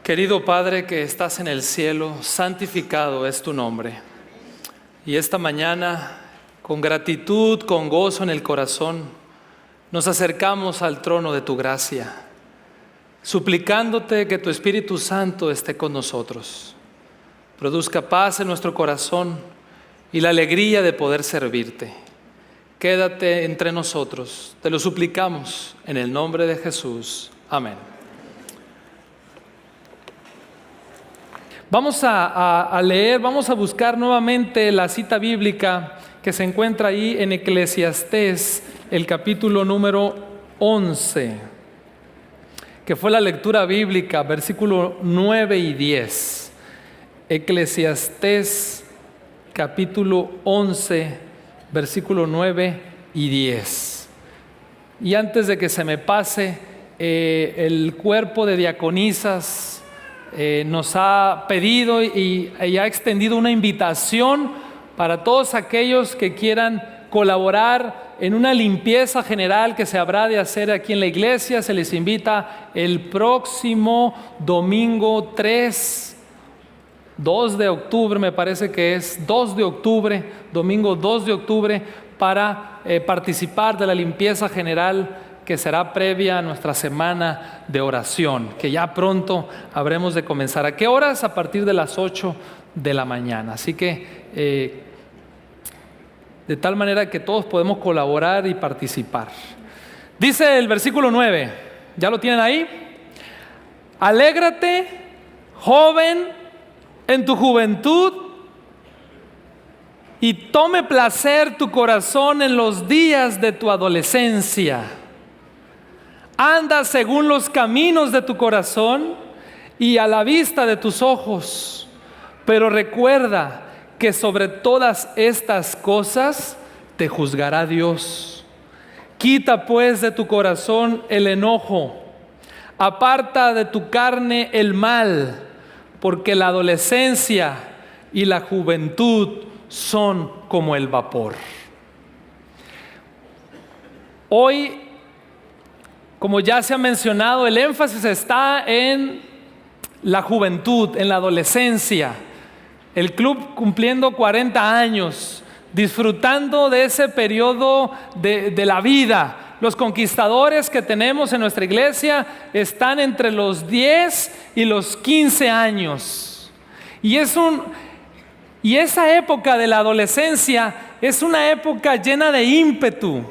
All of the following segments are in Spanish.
Querido Padre que estás en el cielo, santificado es tu nombre. Y esta mañana, con gratitud, con gozo en el corazón, nos acercamos al trono de tu gracia, suplicándote que tu Espíritu Santo esté con nosotros, produzca paz en nuestro corazón y la alegría de poder servirte. Quédate entre nosotros, te lo suplicamos en el nombre de Jesús. Amén. Vamos a leer, vamos a buscar nuevamente la cita bíblica que se encuentra ahí en Eclesiastés, el capítulo número 11, que fue la lectura bíblica, versículo 9 y 10. Eclesiastés, capítulo 11, versículo 9 y 10. Y antes de que se me pase, el cuerpo de diaconisas nos ha pedido y ha extendido una invitación para todos aquellos que quieran colaborar en una limpieza general que se habrá de hacer aquí en la iglesia. Se les invita el próximo domingo 2 de octubre, me parece que es 2 de octubre, domingo 2 de octubre, para participar de la limpieza general que será previa a nuestra semana de oración, que ya pronto habremos de comenzar. ¿A qué horas? A partir de las 8 de la mañana. Así que de tal manera que todos podemos colaborar y participar. Dice el versículo 9, ¿ya lo tienen ahí? Alégrate, joven, en tu juventud, y tome placer tu corazón en los días de tu adolescencia. Anda según los caminos de tu corazón y a la vista de tus ojos. Pero recuerda que sobre todas estas cosas te juzgará Dios. Quita pues de tu corazón el enojo. Aparta de tu carne el mal, porque la adolescencia y la juventud son como el vapor. Hoy, como ya se ha mencionado, el énfasis está en la juventud, en la adolescencia. El club cumpliendo 40 años, disfrutando de ese periodo de la vida. Los conquistadores que tenemos en nuestra iglesia están entre los 10 y los 15 años. Y esa época de la adolescencia es una época llena de ímpetu,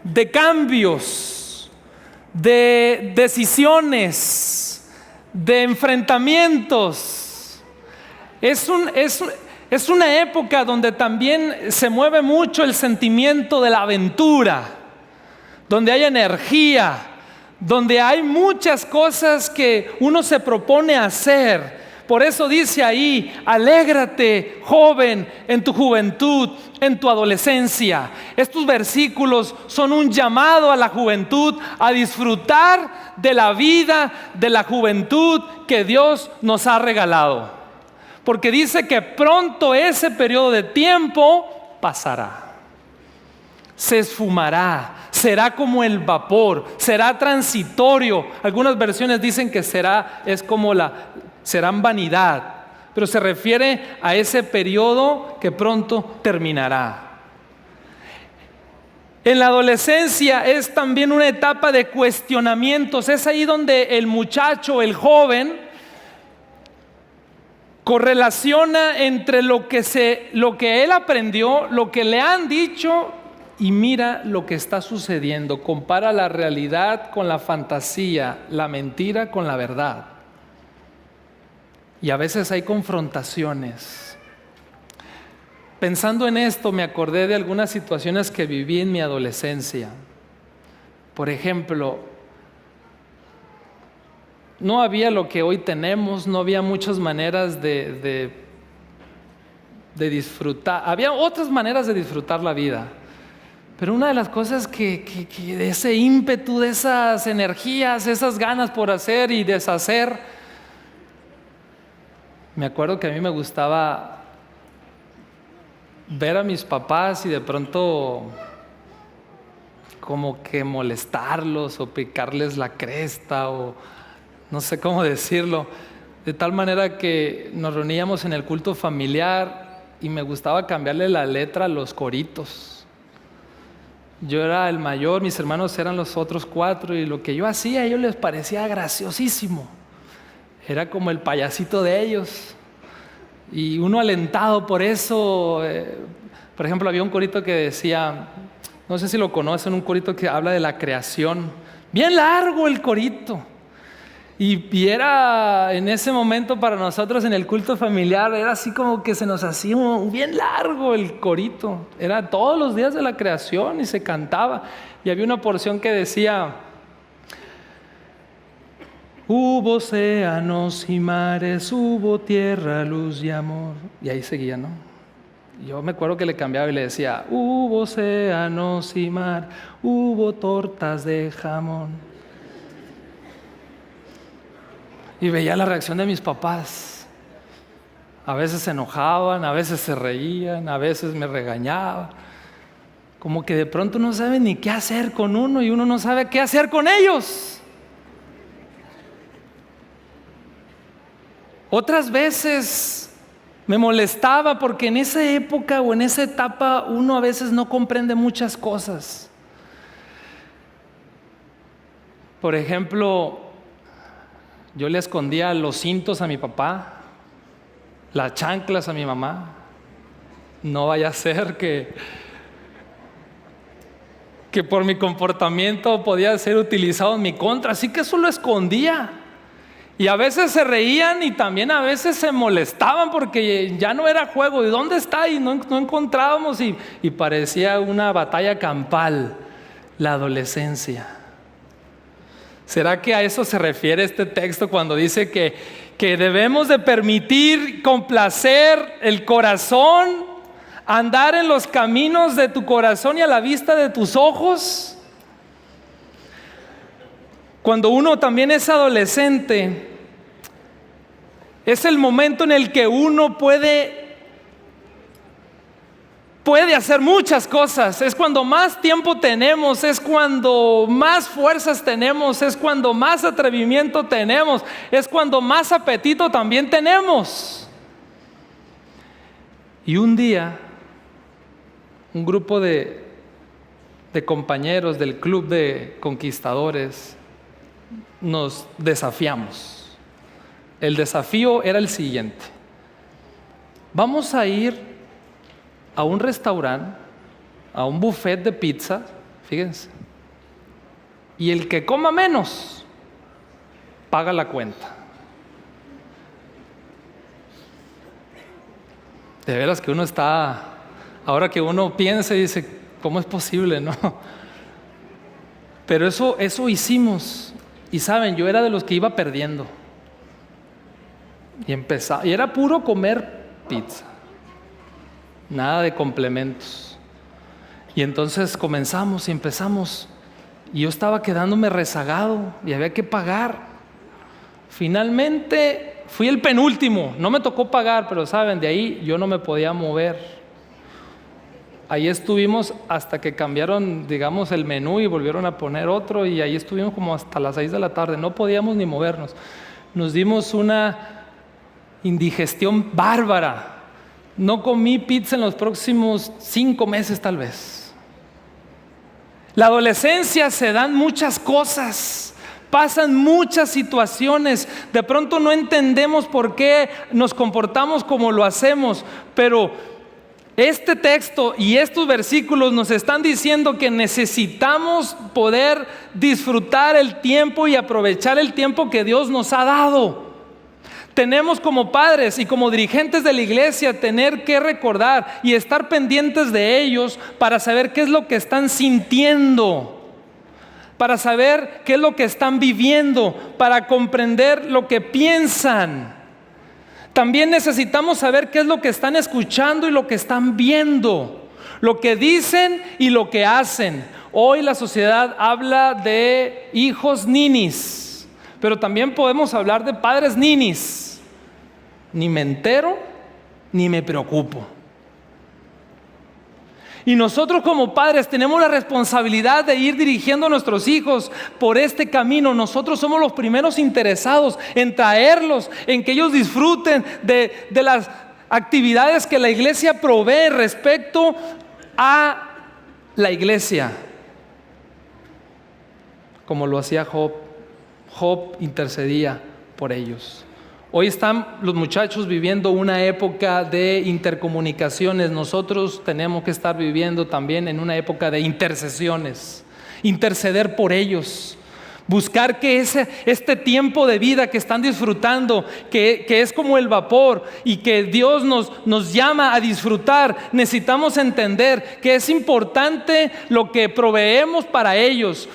de cambios, de decisiones, de enfrentamientos. Es una época donde también se mueve mucho el sentimiento de la aventura, donde hay energía, donde hay muchas cosas que uno se propone hacer. Por eso dice ahí, alégrate, joven, en tu juventud, en tu adolescencia. Estos versículos son un llamado a la juventud a disfrutar de la vida, de la juventud que Dios nos ha regalado. Porque dice que pronto ese periodo de tiempo pasará. Se esfumará, será como el vapor, será transitorio. Algunas versiones dicen que serán vanidad, pero se refiere a ese periodo que pronto terminará. En la adolescencia es también una etapa de cuestionamientos. Es ahí donde el muchacho, el joven, correlaciona entre lo que él aprendió, lo que le han dicho, y mira lo que está sucediendo. Compara la realidad con la fantasía, la mentira con la verdad. Y a veces hay confrontaciones. Pensando en esto, me acordé de algunas situaciones que viví en mi adolescencia. Por ejemplo, no había lo que hoy tenemos, no había muchas maneras de disfrutar. Había otras maneras de disfrutar la vida. Pero una de las cosas que de ese ímpetu, de esas energías, esas ganas por hacer y deshacer, me acuerdo que a mí me gustaba ver a mis papás y de pronto como que molestarlos o picarles la cresta o no sé cómo decirlo, de tal manera que nos reuníamos en el culto familiar y me gustaba cambiarle la letra a los coritos. Yo era el mayor, mis hermanos eran los otros 4 y lo que yo hacía a ellos les parecía graciosísimo. Era como el payasito de ellos y uno alentado por eso. Por ejemplo, había un corito que decía, no sé si lo conocen, un corito que habla de la creación. Bien largo el corito. Y era en ese momento para nosotros en el culto familiar, era así como que se nos hacía bien largo el corito. Era todos los días de la creación y se cantaba. Y había una porción que decía, hubo océanos y mares, hubo tierra, luz y amor. Y ahí seguía, ¿no? Yo me acuerdo que le cambiaba y le decía, hubo océanos y mar, hubo tortas de jamón. Y veía la reacción de mis papás. A veces se enojaban, a veces se reían, a veces me regañaban. Como que de pronto no saben ni qué hacer con uno y uno no sabe qué hacer con ellos. Otras veces me molestaba porque en esa época o en esa etapa uno a veces no comprende muchas cosas. Por ejemplo, yo le escondía los cintos a mi papá, las chanclas a mi mamá. No vaya a ser que por mi comportamiento podía ser utilizado en mi contra, así que eso lo escondía. Y a veces se reían y también a veces se molestaban porque ya no era juego. ¿Y dónde está? Y no encontrábamos y parecía una batalla campal, la adolescencia. ¿Será que a eso se refiere este texto cuando dice que debemos de permitir complacer el corazón, andar en los caminos de tu corazón y a la vista de tus ojos? Cuando uno también es adolescente, es el momento en el que uno puede hacer muchas cosas. Es cuando más tiempo tenemos, es cuando más fuerzas tenemos, es cuando más atrevimiento tenemos, es cuando más apetito también tenemos. Y un día, un grupo de compañeros del club de conquistadores nos desafiamos. El desafío era el siguiente: vamos a ir a un restaurante, a un buffet de pizza, fíjense, y el que coma menos paga la cuenta. De veras que uno está, ahora que uno piensa y dice, ¿cómo es posible, no? Pero eso hicimos. Y saben, yo era de los que iba perdiendo. Y era puro comer pizza. Nada de complementos. Y entonces comenzamos y empezamos. Y yo estaba quedándome rezagado y había que pagar. Finalmente fui el penúltimo. No me tocó pagar, pero saben, de ahí yo no me podía mover. Ahí estuvimos hasta que cambiaron, digamos, el menú y volvieron a poner otro, y ahí estuvimos como hasta las 6 de la tarde. No podíamos ni movernos. Nos dimos una indigestión bárbara. No comí pizza en los próximos 5 meses tal vez. La adolescencia se dan muchas cosas, pasan muchas situaciones. De pronto no entendemos por qué nos comportamos como lo hacemos, pero este texto y estos versículos nos están diciendo que necesitamos poder disfrutar el tiempo y aprovechar el tiempo que Dios nos ha dado. Tenemos como padres y como dirigentes de la iglesia tener que recordar y estar pendientes de ellos para saber qué es lo que están sintiendo, para saber qué es lo que están viviendo, para comprender lo que piensan. También necesitamos saber qué es lo que están escuchando y lo que están viendo, lo que dicen y lo que hacen. Hoy la sociedad habla de hijos ninis, pero también podemos hablar de padres ninis. Ni me entero, ni me preocupo. Y nosotros como padres tenemos la responsabilidad de ir dirigiendo a nuestros hijos por este camino. Nosotros somos los primeros interesados en traerlos, en que ellos disfruten de las actividades que la iglesia provee respecto a la iglesia. Como lo hacía Job. Job intercedía por ellos. Hoy están los muchachos viviendo una época de intercomunicaciones. Nosotros tenemos que estar viviendo también en una época de intercesiones. Interceder por ellos. Buscar que este tiempo de vida que están disfrutando, que es como el vapor y que Dios nos llama a disfrutar, necesitamos entender que es importante lo que proveemos para ellos.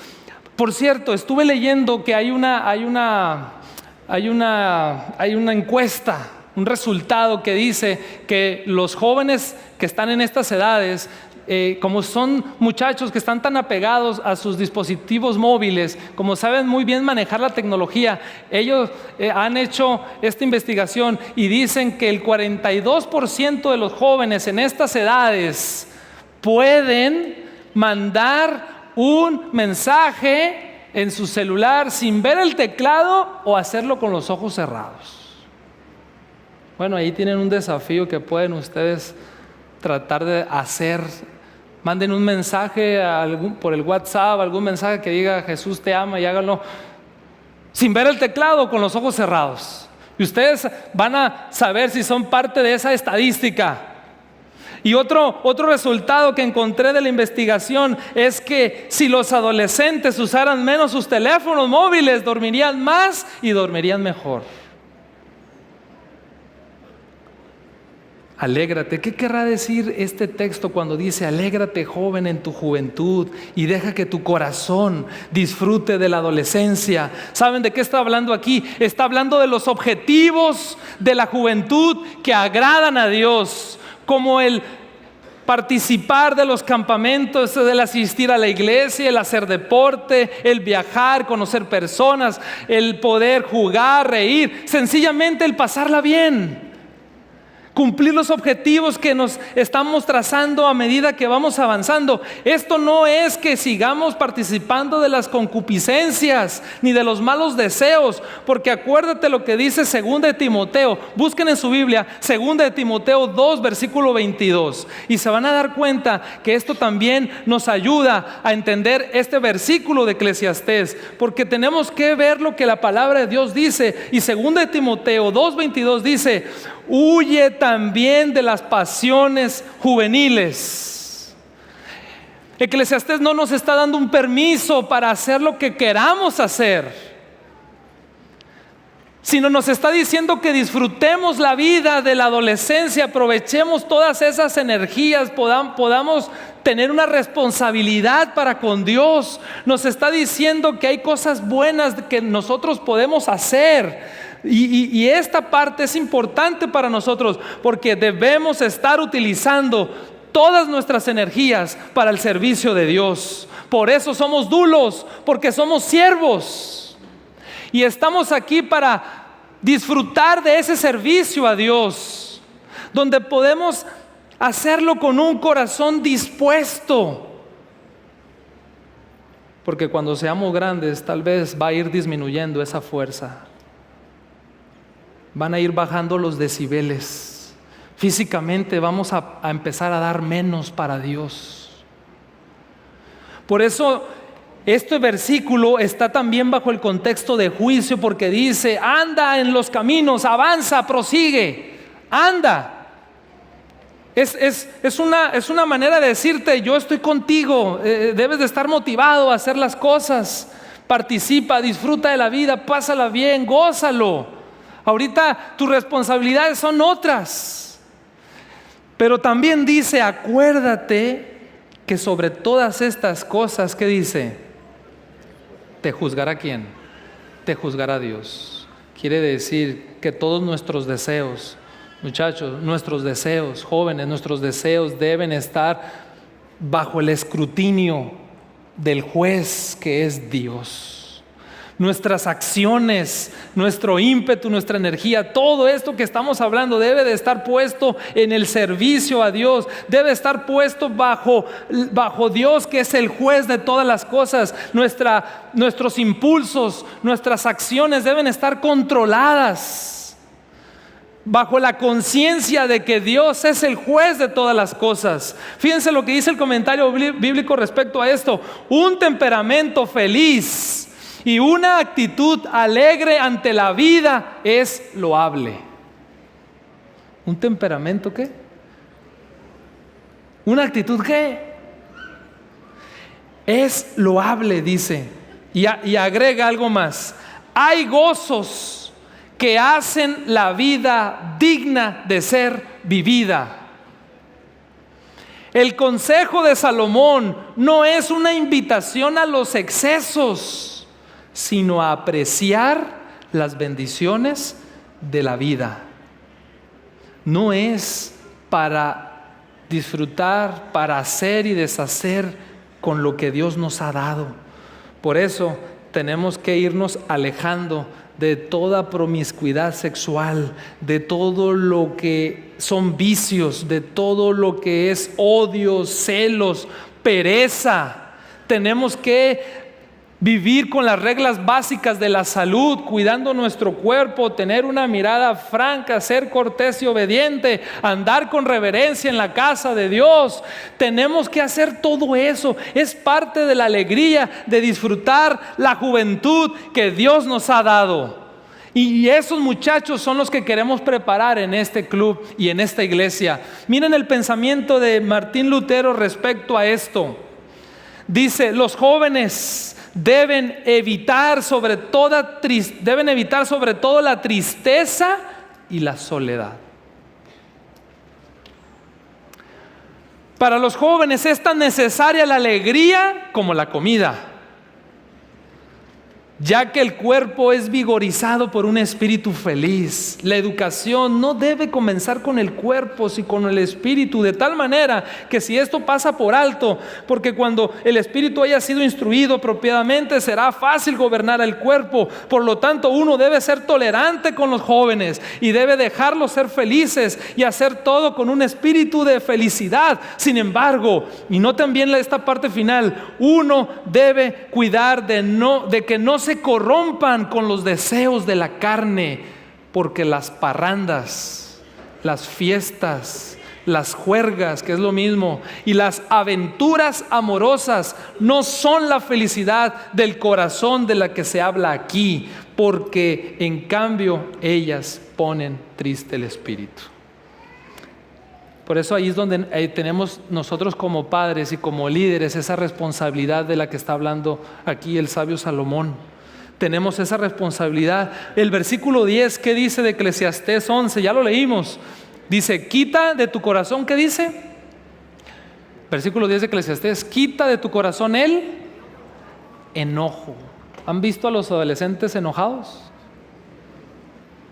Por cierto, estuve leyendo que hay una encuesta, un resultado que dice que los jóvenes que están en estas edades, como son muchachos que están tan apegados a sus dispositivos móviles, como saben muy bien manejar la tecnología, ellos han hecho esta investigación y dicen que el 42% de los jóvenes en estas edades pueden mandar un mensaje en su celular sin ver el teclado o hacerlo con los ojos cerrados. Bueno, ahí tienen un desafío que pueden ustedes tratar de hacer. Manden un mensaje por el WhatsApp, algún mensaje que diga Jesús te ama, y háganlo sin ver el teclado, con los ojos cerrados. Y ustedes van a saber si son parte de esa estadística. Y otro resultado que encontré de la investigación es que si los adolescentes usaran menos sus teléfonos móviles, dormirían más y dormirían mejor. Alégrate. ¿Qué querrá decir este texto cuando dice alégrate, joven, en tu juventud y deja que tu corazón disfrute de la adolescencia? ¿Saben de qué está hablando aquí? Está hablando de los objetivos de la juventud que agradan a Dios, como el participar de los campamentos, el asistir a la iglesia, el hacer deporte, el viajar, conocer personas, el poder jugar, reír, sencillamente el pasarla bien. Cumplir los objetivos que nos estamos trazando a medida que vamos avanzando. Esto no es que sigamos participando de las concupiscencias ni de los malos deseos, porque acuérdate lo que dice 2 de Timoteo. Busquen en su Biblia 2 de Timoteo 2, versículo 22, y se van a dar cuenta que esto también nos ayuda a entender este versículo de Eclesiastés, porque tenemos que ver lo que la palabra de Dios dice. Y 2 de Timoteo 2, 22 dice: huye también de las pasiones juveniles. Eclesiastés no nos está dando un permiso para hacer lo que queramos hacer, sino nos está diciendo que disfrutemos la vida de la adolescencia, aprovechemos todas esas energías, podamos tener una responsabilidad para con Dios. Nos está diciendo que hay cosas buenas que nosotros podemos hacer. Y esta parte es importante para nosotros, porque debemos estar utilizando todas nuestras energías para el servicio de Dios. Por eso somos dulos, porque somos siervos. Y estamos aquí para disfrutar de ese servicio a Dios, donde podemos hacerlo con un corazón dispuesto. Porque cuando seamos grandes, tal vez va a ir disminuyendo esa fuerza. Van a ir bajando los decibeles. Físicamente vamos a empezar a dar menos para Dios. Por eso este versículo está también bajo el contexto de juicio, porque dice: anda en los caminos, avanza, prosigue, anda. Es una manera de decirte: yo estoy contigo, debes de estar motivado a hacer las cosas. Participa, disfruta de la vida, pásala bien, gózalo. Ahorita tus responsabilidades son otras. Pero también dice: acuérdate que sobre todas estas cosas, ¿qué dice? ¿Te juzgará quién? Te juzgará Dios. Quiere decir que todos nuestros deseos, muchachos, nuestros deseos, jóvenes, nuestros deseos deben estar bajo el escrutinio del juez, que es Dios. nuestras acciones, nuestro ímpetu, nuestra energía, todo esto que estamos hablando debe de estar puesto en el servicio a Dios, debe estar puesto bajo Dios, que es el juez de todas las cosas. Nuestros impulsos, nuestras acciones deben estar controladas bajo la conciencia de que Dios es el juez de todas las cosas. Fíjense lo que dice el comentario bíblico respecto a esto: un temperamento feliz y una actitud alegre ante la vida es loable. ¿Un temperamento qué? ¿Una actitud qué? Es loable, dice. Y agrega algo más: hay gozos que hacen la vida digna de ser vivida. El consejo de Salomón no es una invitación a los excesos, sino a apreciar las bendiciones de la vida. No es para disfrutar, para hacer y deshacer con lo que Dios nos ha dado. Por eso tenemos que irnos alejando de toda promiscuidad sexual, de todo lo que son vicios, de todo lo que es odio, celos, pereza. Tenemos que vivir con las reglas básicas de la salud, cuidando nuestro cuerpo, tener una mirada franca, ser cortés y obediente, andar con reverencia en la casa de Dios. Tenemos que hacer todo eso. Es parte de la alegría de disfrutar la juventud que Dios nos ha dado. Y esos muchachos son los que queremos preparar en este club y en esta iglesia. Miren el pensamiento de Martín Lutero respecto a esto. Dice: los jóvenes deben evitar sobre todo la tristeza y la soledad. Para los jóvenes es tan necesaria la alegría como la comida, ya que el cuerpo es vigorizado por un espíritu feliz. La educación no debe comenzar con el cuerpo, sino con el espíritu, de tal manera que si esto pasa por alto, porque cuando el espíritu haya sido instruido apropiadamente, será fácil gobernar el cuerpo. Por lo tanto, uno debe ser tolerante con los jóvenes y debe dejarlos ser felices y hacer todo con un espíritu de felicidad. Sin embargo, y noten bien esta parte final, uno debe cuidar de que no se corrompan con los deseos de la carne, porque las parrandas, las fiestas, las juergas, que es lo mismo, y las aventuras amorosas no son la felicidad del corazón de la que se habla aquí, porque en cambio ellas ponen triste el espíritu. Por eso ahí es donde tenemos nosotros como padres y como líderes esa responsabilidad de la que está hablando aquí el sabio Salomón. Tenemos esa responsabilidad. El versículo 10, ¿qué dice de Eclesiastés 11? Ya lo leímos. Dice: quita de tu corazón, ¿qué dice? Versículo 10 de Eclesiastés: quita de tu corazón el enojo. ¿Han visto a los adolescentes enojados?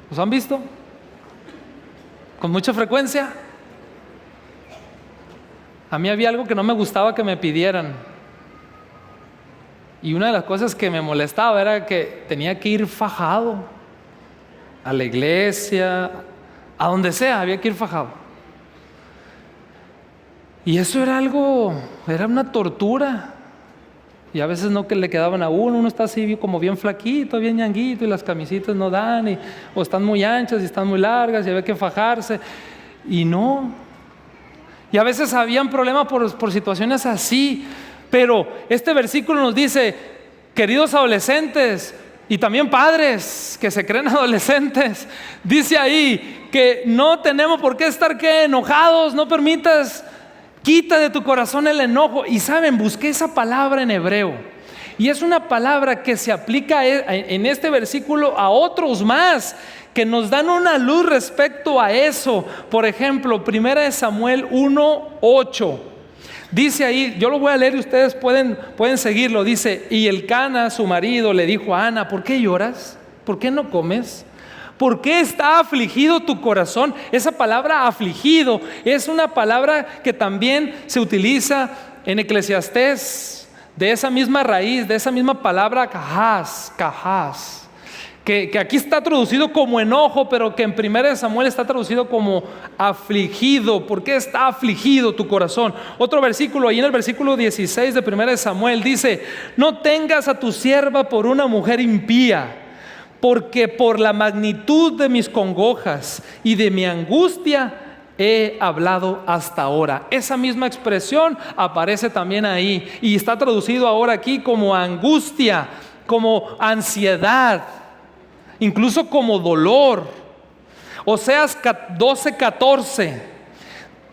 ¿Los han visto? Con mucha frecuencia. A mí había algo que no me gustaba que me pidieran. Y una de las cosas que me molestaba era que tenía que ir fajado a la iglesia, a donde sea, había que ir fajado. Y eso era una tortura. Y a veces no que le quedaban a uno está así como bien flaquito, bien ñanguito, y las camisitas no dan, o están muy anchas y están muy largas y había que fajarse. Y no. Y a veces habían problemas por situaciones así. Pero este versículo nos dice: queridos adolescentes y también padres que se creen adolescentes, dice ahí que no tenemos por qué estar enojados. No permitas, quita de tu corazón el enojo. Y saben, busqué esa palabra en hebreo y es una palabra que se aplica en este versículo a otros más que nos dan una luz respecto a eso. Por ejemplo, 1 Samuel 1:8. Dice ahí, yo lo voy a leer y ustedes pueden seguirlo. Dice: y Elcana, su marido, le dijo a Ana: ¿por qué lloras? ¿Por qué no comes? ¿Por qué está afligido tu corazón? Esa palabra afligido es una palabra que también se utiliza en Eclesiastés de esa misma raíz, de esa misma palabra cajás, que aquí está traducido como enojo, pero que en 1 Samuel está traducido como afligido. ¿Por qué está afligido tu corazón? Otro versículo, ahí en el versículo 16 de 1 Samuel dice: no tengas a tu sierva por una mujer impía, porque por la magnitud de mis congojas y de mi angustia he hablado hasta ahora. Esa misma expresión aparece también ahí y está traducido ahora aquí como angustia, como ansiedad, incluso como dolor. Oseas 12:14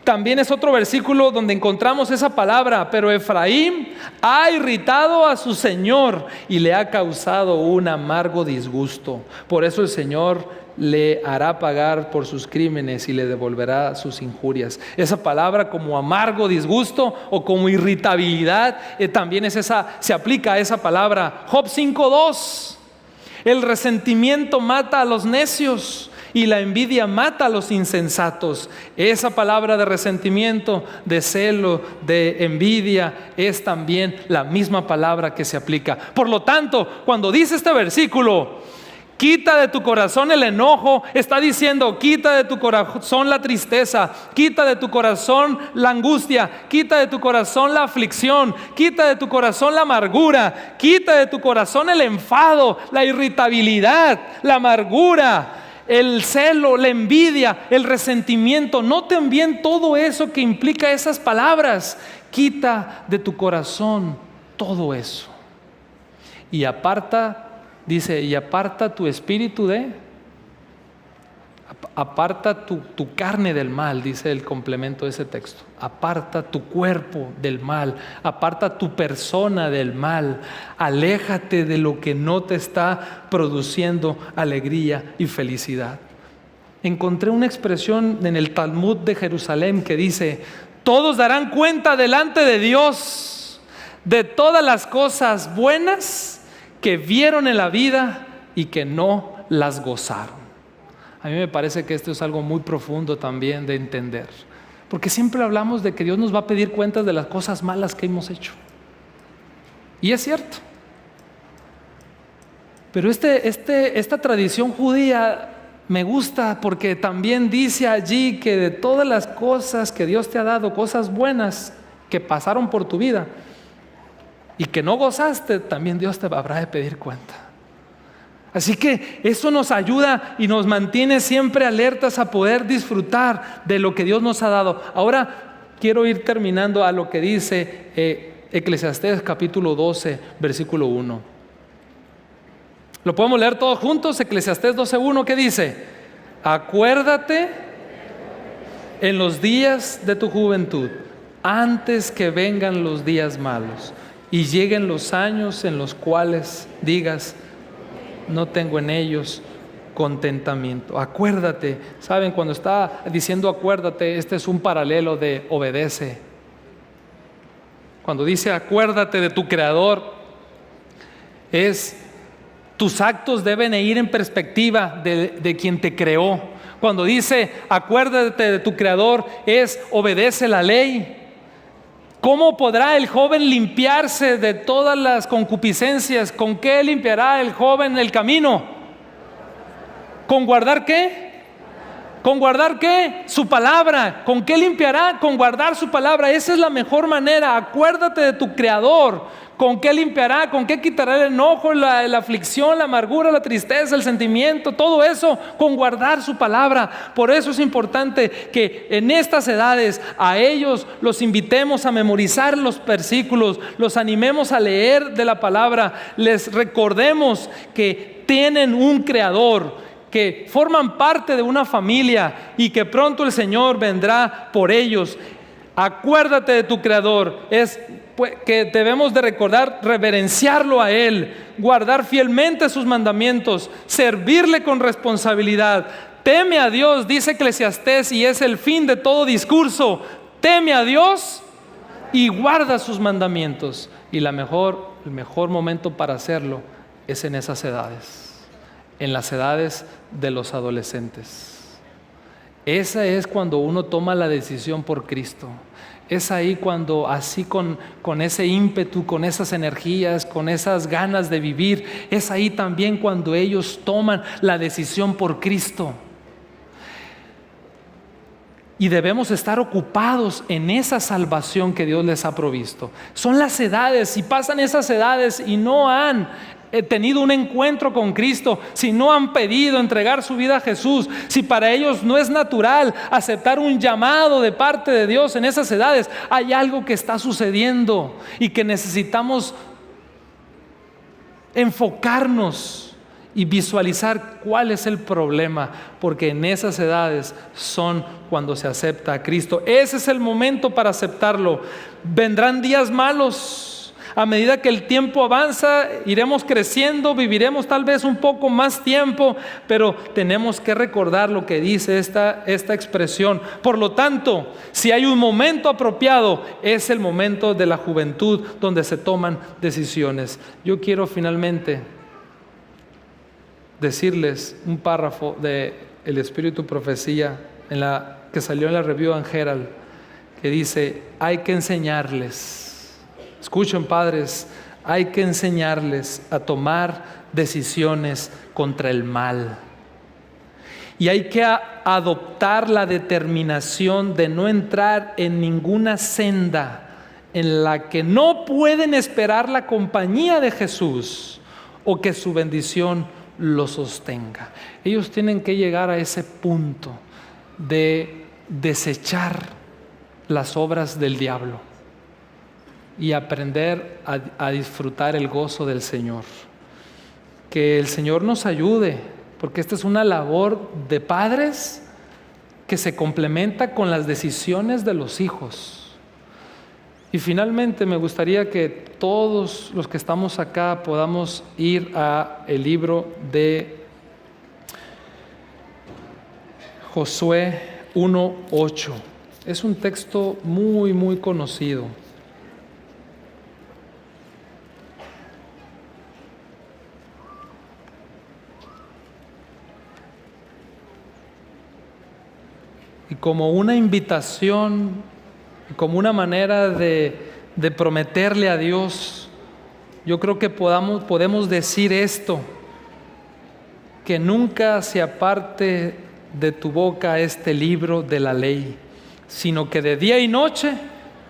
también es otro versículo donde encontramos esa palabra: pero Efraín ha irritado a su Señor y le ha causado un amargo disgusto. Por eso el Señor le hará pagar por sus crímenes y le devolverá sus injurias. Esa palabra como amargo disgusto o como irritabilidad también se aplica a esa palabra. Job 5:2: el resentimiento mata a los necios y la envidia mata a los insensatos. Esa palabra de resentimiento, de celo, de envidia es también la misma palabra que se aplica. Por lo tanto, cuando dice este versículo: quita de tu corazón el enojo, está diciendo: quita de tu corazón la tristeza, quita de tu corazón la angustia, quita de tu corazón la aflicción, quita de tu corazón la amargura, quita de tu corazón el enfado, la irritabilidad, la amargura, el celo, la envidia, el resentimiento. Noten bien todo eso que implica esas palabras. Quita de tu corazón todo eso y aparta. Dice: y aparta tu espíritu aparta tu carne del mal, dice el complemento de ese texto. Aparta tu cuerpo del mal, aparta tu persona del mal, aléjate de lo que no te está produciendo alegría y felicidad. Encontré una expresión en el Talmud de Jerusalén que dice: todos darán cuenta delante de Dios de todas las cosas buenas que vieron en la vida y que no las gozaron. A mí me parece que esto es algo muy profundo también de entender, porque siempre hablamos de que Dios nos va a pedir cuentas de las cosas malas que hemos hecho, y es cierto, pero esta tradición judía me gusta porque también dice allí que de todas las cosas que Dios te ha dado, cosas buenas que pasaron por tu vida y que no gozaste, también Dios te habrá de pedir cuenta. Así que eso nos ayuda y nos mantiene siempre alertas a poder disfrutar de lo que Dios nos ha dado. Ahora quiero ir terminando a lo que dice Eclesiastés capítulo 12, versículo 1. ¿Lo podemos leer todos juntos? Eclesiastés 12:1, ¿qué dice? Acuérdate en los días de tu juventud, antes que vengan los días malos y lleguen los años en los cuales digas: no tengo en ellos contentamiento. Acuérdate. Saben, cuando está diciendo acuérdate, este es un paralelo de obedece. Cuando dice acuérdate de tu Creador, tus actos deben ir en perspectiva de quien te creó. Cuando dice acuérdate de tu Creador, obedece la ley. ¿Cómo podrá el joven limpiarse de todas las concupiscencias? ¿Con qué limpiará el joven el camino? ¿Con guardar qué? ¿Con guardar qué? Su palabra. ¿Con qué limpiará? Con guardar su palabra. Esa es la mejor manera. Acuérdate de tu Creador. ¿Con qué limpiará? ¿Con qué quitará el enojo, la aflicción, la amargura, la tristeza, el sentimiento? Todo eso con guardar su palabra. Por eso es importante que en estas edades a ellos los invitemos a memorizar los versículos, los animemos a leer de la palabra, les recordemos que tienen un Creador, que forman parte de una familia y que pronto el Señor vendrá por ellos. Acuérdate de tu Creador. Es que debemos de recordar, reverenciarlo a Él, guardar fielmente sus mandamientos, servirle con responsabilidad. Teme a Dios, dice Eclesiastés, y es el fin de todo discurso. Teme a Dios y guarda sus mandamientos. Y el mejor momento para hacerlo es en esas edades, en las edades de los adolescentes. Esa es cuando uno toma la decisión por Cristo. Es ahí cuando, así con ese ímpetu, con esas energías, con esas ganas de vivir, es ahí también cuando ellos toman la decisión por Cristo. Y debemos estar ocupados en esa salvación que Dios les ha provisto. Son las edades, si pasan esas edades y no han tenido un encuentro con Cristo, si no han pedido entregar su vida a Jesús, si para ellos no es natural aceptar un llamado de parte de Dios en esas edades, hay algo que está sucediendo y que necesitamos enfocarnos y visualizar cuál es el problema, porque en esas edades son cuando se acepta a Cristo. Ese es el momento para aceptarlo. Vendrán días malos. A medida que el tiempo avanza, iremos creciendo, viviremos tal vez un poco más tiempo, pero tenemos que recordar lo que dice esta expresión. Por lo tanto, si hay un momento apropiado, es el momento de la juventud donde se toman decisiones. Yo quiero finalmente decirles un párrafo de El Espíritu Profecía que salió en la Review and Herald, que dice: hay que enseñarles. Escuchen, padres, hay que enseñarles a tomar decisiones contra el mal. Y hay que adoptar la determinación de no entrar en ninguna senda en la que no pueden esperar la compañía de Jesús o que su bendición lo sostenga. Ellos tienen que llegar a ese punto de desechar las obras del diablo y aprender a disfrutar el gozo del Señor. Que el Señor nos ayude, porque esta es una labor de padres que se complementa con las decisiones de los hijos. Y finalmente me gustaría que todos los que estamos acá podamos ir a el libro de Josué 1:8. Es un texto muy, muy conocido. Y como una invitación, como una manera de prometerle a Dios, yo creo que podemos decir esto: que nunca se aparte de tu boca este libro de la ley, sino que de día y noche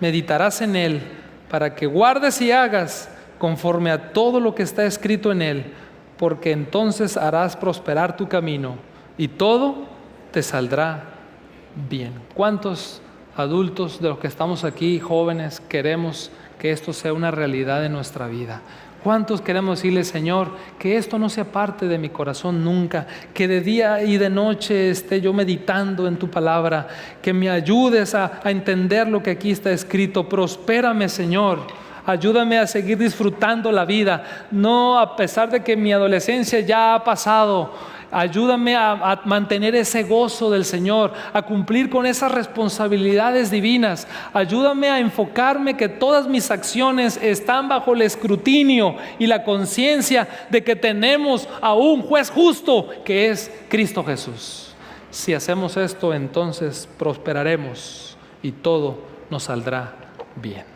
meditarás en él, para que guardes y hagas conforme a todo lo que está escrito en él, porque entonces harás prosperar tu camino y todo te saldrá bien. ¿Cuántos adultos de los que estamos aquí, jóvenes, queremos que esto sea una realidad en nuestra vida? ¿Cuántos queremos decirle: Señor, que esto no sea parte de mi corazón nunca, que de día y de noche esté yo meditando en tu palabra, que me ayudes a entender lo que aquí está escrito? Prospérame, Señor. Ayúdame a seguir disfrutando la vida, no a pesar de que mi adolescencia ya ha pasado. Ayúdame a mantener ese gozo del Señor, a cumplir con esas responsabilidades divinas. Ayúdame a enfocarme que todas mis acciones están bajo el escrutinio y la conciencia de que tenemos a un juez justo, que es Cristo Jesús. Si hacemos esto, entonces prosperaremos y todo nos saldrá bien.